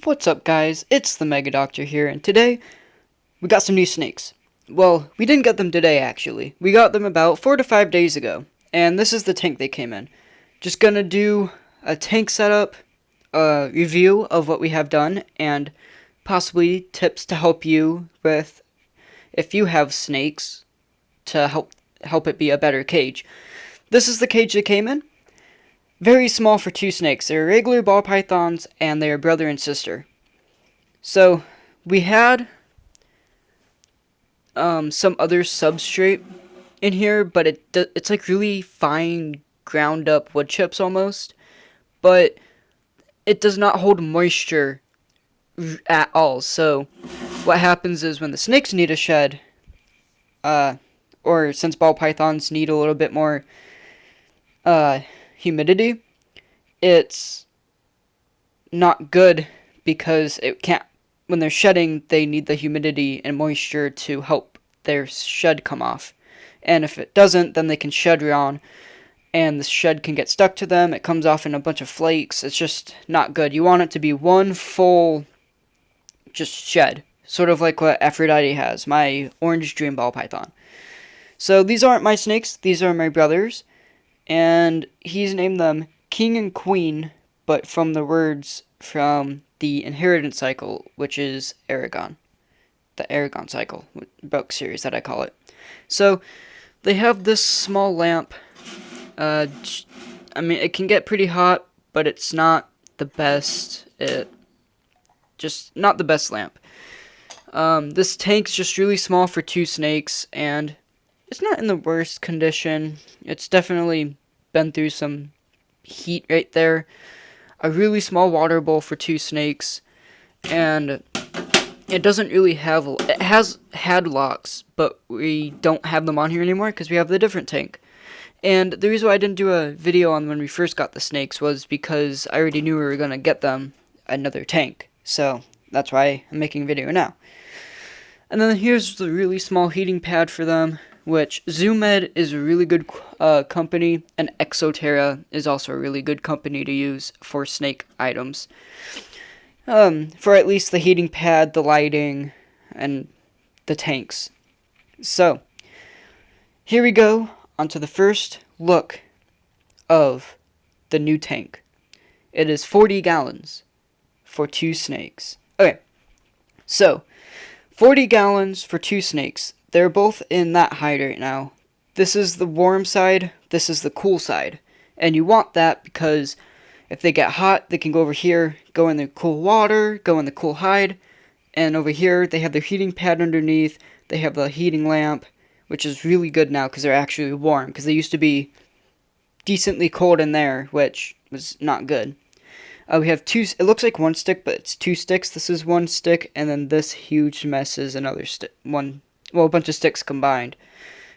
What's up, guys? It's the Mega Doctor here, and today we got some new snakes. Well, we didn't get them today, actually. We got them about 4 to 5 days ago, and this is the tank they came in. Just gonna do a tank setup, a review of what we have done, and possibly tips to help you with if you have snakes to help it be a better cage. This is the cage they came in. Very small for two snakes. They're regular ball pythons, and they are brother and sister. So, we had some other substrate in here, but it's like really fine ground up wood chips almost, but it does not hold moisture at all. So, what happens is when the snakes need a shed, or since ball pythons need a little bit more humidity, it's not good because it can't. When they're shedding, they need the humidity and moisture to help their shed come off. And if it doesn't, then they can shed wrong, and the shed can get stuck to them. It comes off in a bunch of flakes. It's just not good. You want it to be one full just shed, sort of like what Aphrodite has, my orange dream ball python. So these aren't my snakes. These are my brothers, and he's named them King and Queen, but from the words from the Inheritance Cycle, which is Aragon. The Aragon Cycle book series that I call it. So, they have this small lamp. I mean, it can get pretty hot, but it's not the best. Just not the best lamp. This tank's just really small for two snakes, and it's not in the worst condition. It's definitely been through some heat right there. A really small water bowl for two snakes, and it doesn't really have. It has had locks, but we don't have them on here anymore because we have the different tank. And the reason why I didn't do a video on when we first got the snakes was because I already knew we were gonna get them another tank. So that's why I'm making a video now. And then here's the really small heating pad for them, which ZooMed is a really good company, and Exoterra is also a really good company to use for snake items. For at least the heating pad, the lighting, and the tanks. So, here we go onto the first look of the new tank. It is 40 gallons for two snakes. Okay, so 40 gallons for two snakes. They're both in that height right now. This is the warm side, this is the cool side. And you want that because if they get hot, they can go over here, go in the cool water, go in the cool hide. And over here, they have their heating pad underneath. They have the heating lamp, which is really good now because they're actually warm. Because they used to be decently cold in there, which was not good. We have two, it looks like one stick, but it's two sticks. This is one stick, and then this huge mess is another stick. A bunch of sticks combined.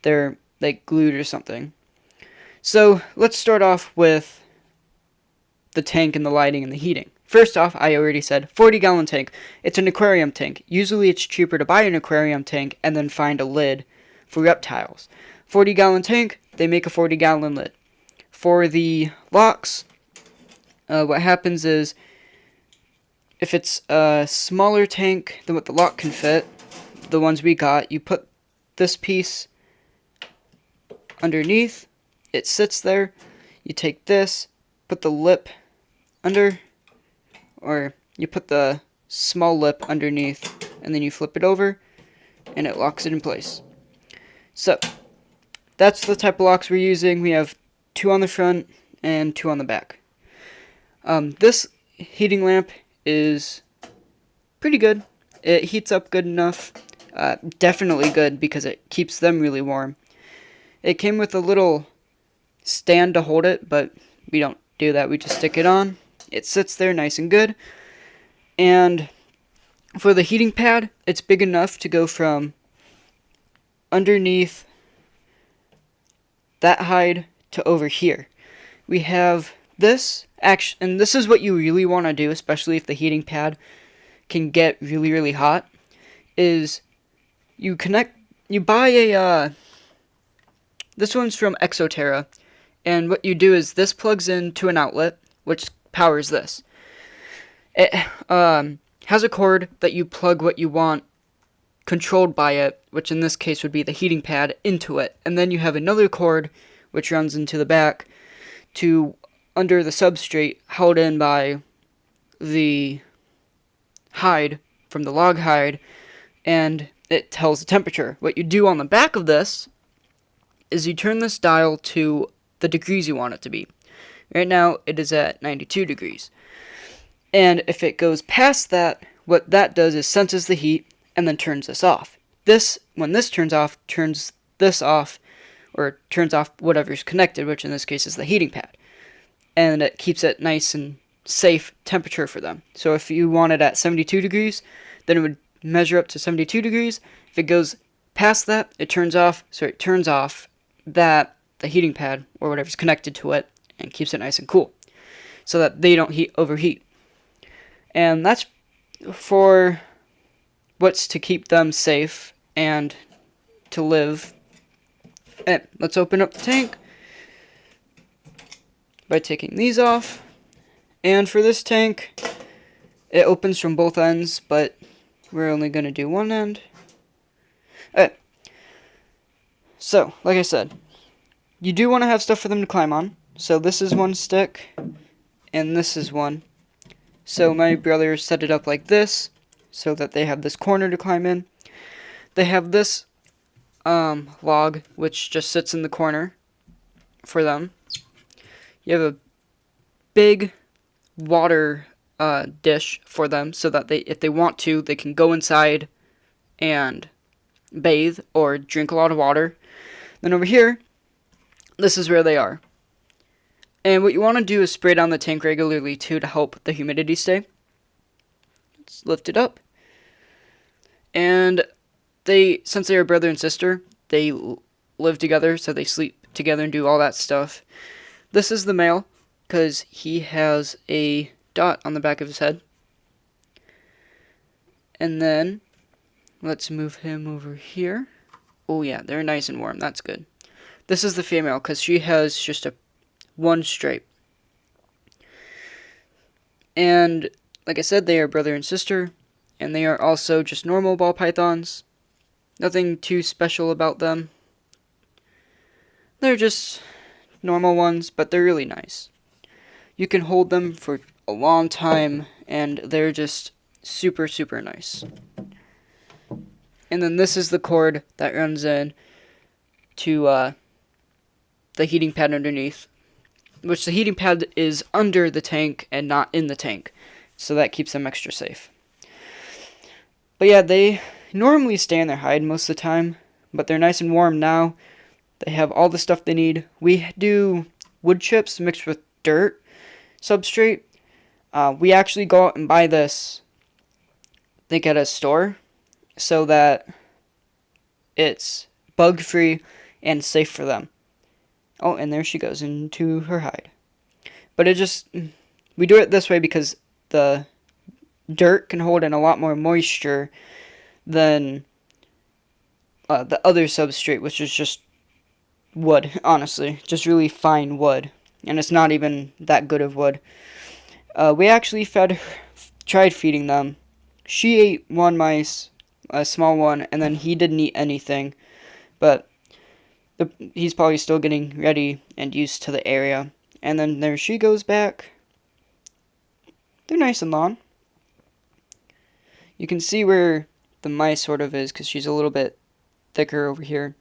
They're like glued or something. So, let's start off with the tank and the lighting and the heating. First off, I already said 40-gallon tank. It's an aquarium tank. Usually it's cheaper to buy an aquarium tank and then find a lid for reptiles. 40-gallon tank, they make a 40-gallon lid. For the locks, what happens is, if it's a smaller tank than what the lock can fit, the ones we got, you put this piece underneath, it sits there, you take this, put the lip under, or you put the small lip underneath, and then you flip it over, and it locks it in place. So, that's the type of locks we're using. We have two on the front and two on the back. This heating lamp is pretty good. It heats up good enough. Definitely good because it keeps them really warm. It came with a little stand to hold it, but we don't do that. We just stick it on. It sits there nice and good. And for the heating pad, it's big enough to go from underneath that hide to over here. We have this, and this is what you really want to do, especially if the heating pad can get really, really hot, is you buy this one's from Exoterra, and what you do is this plugs into an outlet, which powers this. It has a cord that you plug what you want controlled by it, which in this case would be the heating pad, into it. And then you have another cord which runs into the back to under the substrate, held in by the hide from the log hide, and it tells the temperature. What you do on the back of this is you turn this dial to the degrees you want it to be. Right now it is at 92 degrees. And if it goes past that, what that does is senses the heat and then turns this off. When this turns this off, or turns off whatever's connected, which in this case is the heating pad. And it keeps it nice and safe temperature for them. So if you want it at 72 degrees, then it would measure up to 72 degrees. If it goes past that, it turns off. So it turns off the heating pad or whatever's connected to it and keeps it nice and cool so that they don't overheat. And that's for what's to keep them safe and to live. And let's open up the tank by taking these off. And for this tank, it opens from both ends, but we're only going to do one end. Okay. So, like I said, you do want to have stuff for them to climb on. So this is one stick, and this is one. So my brother set it up like this, so that they have this corner to climb in. They have this log, which just sits in the corner for them. You have a big water dish for them, so that if they want to, they can go inside and bathe or drink a lot of water. Then over here, this is where they are. And what you want to do is spray down the tank regularly too to help the humidity stay. Let's lift it up. And since they are brother and sister, they live together, so they sleep together and do all that stuff. This is the male, because he has a dot on the back of his head. And then, let's move him over here. Oh yeah, they're nice and warm, that's good. This is the female, because she has just one stripe. And, like I said, they are brother and sister, and they are also just normal ball pythons. Nothing too special about them. They're just normal ones, but they're really nice. You can hold them for a long time, and they're just super, super nice. And then this is the cord that runs in to the heating pad underneath, which the heating pad is under the tank and not in the tank, so that keeps them extra safe. But yeah, they normally stay in their hide most of the time, but they're nice and warm now. They have all the stuff they need. We do wood chips mixed with dirt substrate. We actually go out and buy this, I think, at a store, so that it's bug-free and safe for them. Oh, and there she goes into her hide. But we do it this way because the dirt can hold in a lot more moisture than the other substrate, which is just wood, honestly. Just really fine wood. And it's not even that good of wood. We actually tried feeding them. She ate one mice, a small one, and then he didn't eat anything. But he's probably still getting ready and used to the area. And then there she goes back. They're nice and long. You can see where the mice sort of is, because she's a little bit thicker over here.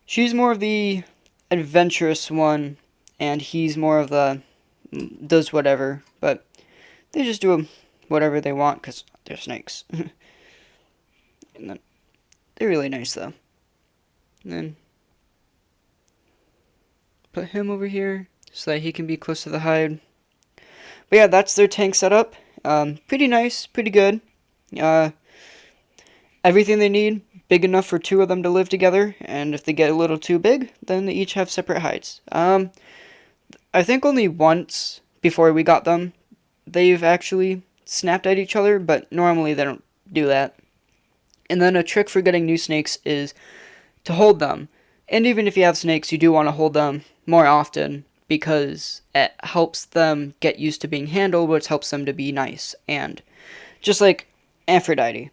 She's more of the adventurous one, and he's more of the does whatever. But they just do whatever they want, because they're snakes. And then they're really nice, though. And then put him over here so that he can be close to the hide. But yeah, that's their tank setup. Pretty nice, pretty good. Everything they need, big enough for two of them to live together. And if they get a little too big, then they each have separate hides. I think only once before we got them, they've actually snapped at each other, but normally they don't do that. And then a trick for getting new snakes is to hold them. And even if you have snakes, you do want to hold them more often, because it helps them get used to being handled, which helps them to be nice, and just like Aphrodite.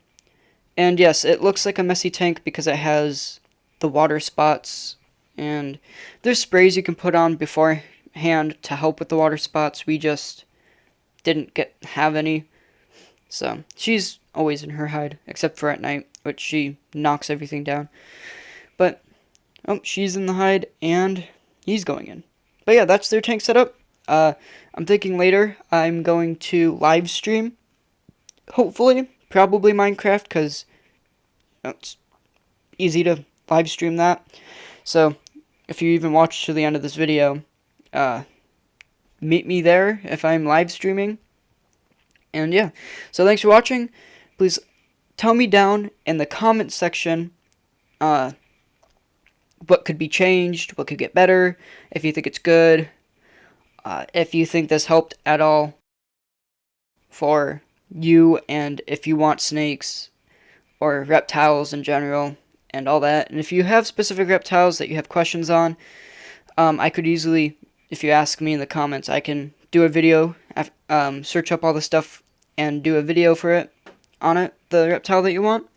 And yes, it looks like a messy tank because it has the water spots, and there's sprays you can put on beforehand to help with the water spots. We just didn't have any. So she's always in her hide, except for at night, which she knocks everything down. But she's in the hide, and he's going in. But yeah, that's their tank setup. I'm thinking later I'm going to live stream. Hopefully, probably Minecraft, because it's easy to live stream that. So if you even watch to the end of this video, meet me there if I'm live streaming. And yeah, so thanks for watching. Please tell me down in the comment section what could be changed, what could get better, if you think it's good, if you think this helped at all for you, and if you want snakes or reptiles in general and all that. And if you have specific reptiles that you have questions on, I could easily, if you ask me in the comments, I can do a video, search up all the stuff and do a video for it, on it, the reptile that you want,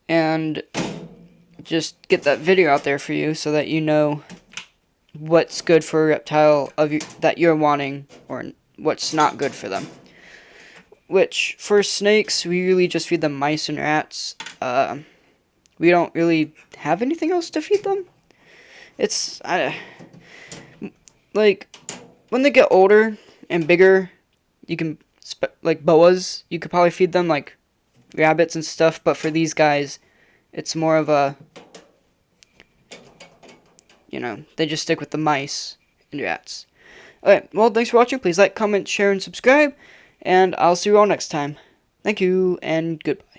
and just get that video out there for you so that you know what's good for a reptile that you're wanting, or what's not good for them. Which, for snakes, we really just feed them mice and rats. We don't really have anything else to feed them. It's, like, when they get older and bigger, you can, like boas, you could probably feed them, like, rabbits and stuff, but for these guys, it's more of a, they just stick with the mice and rats. Alright, well, thanks for watching. Please like, comment, share, and subscribe, and I'll see you all next time. Thank you, and goodbye.